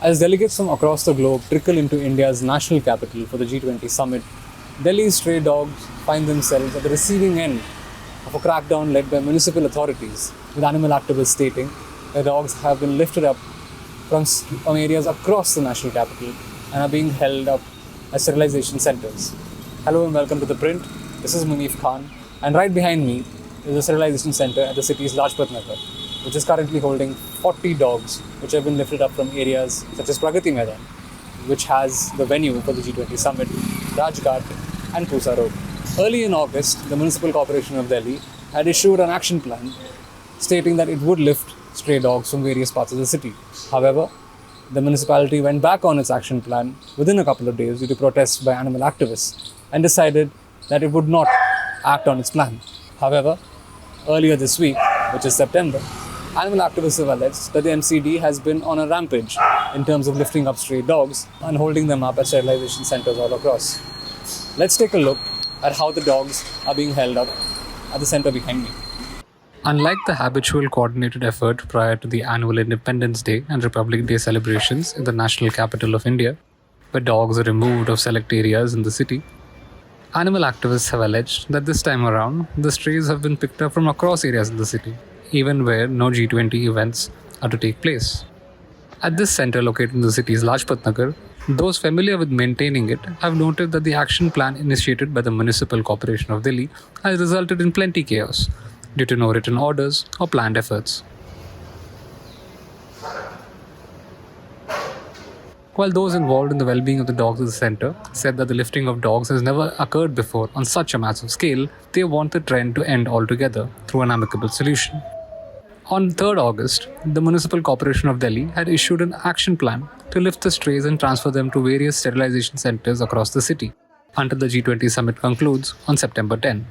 As delegates from across the globe trickle into India's national capital for the G20 summit, Delhi's stray dogs find themselves at the receiving end of a crackdown led by municipal authorities, with animal activists stating that dogs have been lifted up from areas across the national capital and are being held up as sterilization centers. Hello and welcome to ThePrint. This is Munif Khan, and right behind me is a sterilization center at the city's Lajpat Nagar, which is currently holding 40 dogs which have been lifted up from areas such as Pragati Maidan, which has the venue for the G20 summit, Rajghat and Pusa Road. Early in August, the Municipal Corporation of Delhi had issued an action plan stating that it would lift stray dogs from various parts of the city. However, the municipality went back on its action plan within a couple of days due to protests by animal activists and decided that it would not act on its plan. However, earlier this week, which is September, animal activists have alleged that the MCD has been on a rampage in terms of lifting up stray dogs and holding them up at sterilization centers all across. Let's take a look at how the dogs are being held up at the center behind me. Unlike the habitual coordinated effort prior to the annual Independence Day and Republic Day celebrations in the national capital of India, where dogs are removed of select areas in the city, animal activists have alleged that this time around, the strays have been picked up from across areas in the city, even where no G20 events are to take place. At this center located in the city's Lajpat Nagar, those familiar with maintaining it have noted that the action plan initiated by the Municipal Corporation of Delhi has resulted in plenty chaos due to no written orders or planned efforts. While those involved in the well-being of the dogs at the center said that the lifting of dogs has never occurred before on such a massive scale, they want the trend to end altogether through an amicable solution. On 3rd August, the Municipal Corporation of Delhi had issued an action plan to lift the strays and transfer them to various sterilization centers across the city until the G20 summit concludes on September 10.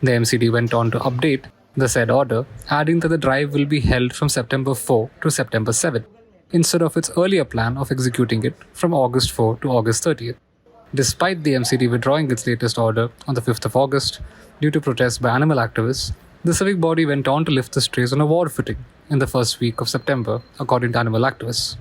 The MCD went on to update the said order, adding that the drive will be held from September 4 to September 7, instead of its earlier plan of executing it from August 4 to August 30th. Despite the MCD withdrawing its latest order on the 5th of August due to protests by animal activists, the civic body went on to lift the strays on a war footing in the first week of September, according to animal activists.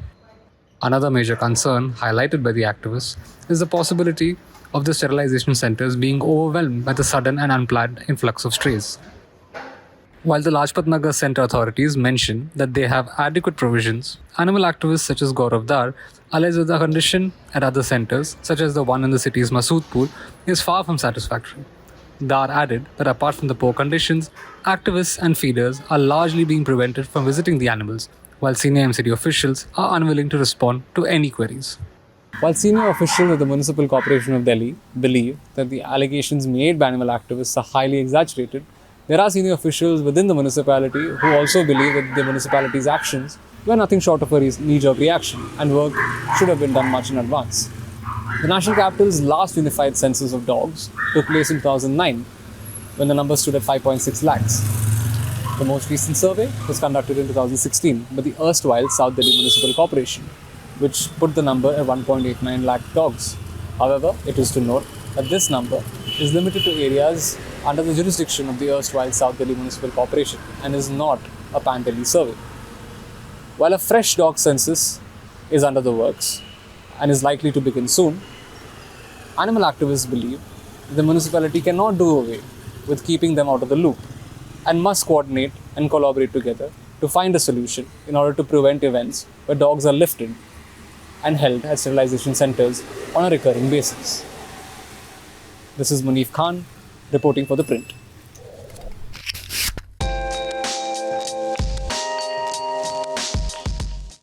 Another major concern highlighted by the activists is the possibility of the sterilization centers being overwhelmed by the sudden and unplanned influx of strays. While the Lajpat Nagar Center authorities mention that they have adequate provisions, animal activists such as Gaurav Dar allege that the condition at other centers, such as the one in the city's Masoodpur, is far from satisfactory. Dar added that apart from the poor conditions, activists and feeders are largely being prevented from visiting the animals, while senior MCD officials are unwilling to respond to any queries. While senior officials of the Municipal Corporation of Delhi believe that the allegations made by animal activists are highly exaggerated, there are senior officials within the municipality who also believe that the municipality's actions were nothing short of a knee-jerk reaction and work should have been done much in advance. The national capital's last unified census of dogs took place in 2009, when the number stood at 5.6 lakhs. The most recent survey was conducted in 2016 by the erstwhile South Delhi Municipal Corporation, which put the number at 1.89 lakh dogs. However, it is to note that this number is limited to areas under the jurisdiction of the erstwhile South Delhi Municipal Corporation and is not a pan-Delhi survey. While a fresh dog census is under the works and is likely to begin soon, animal activists believe that the municipality cannot do away with keeping them out of the loop and must coordinate and collaborate together to find a solution in order to prevent events where dogs are lifted and held at sterilization centers on a recurring basis. This is Munif Khan, reporting for ThePrint.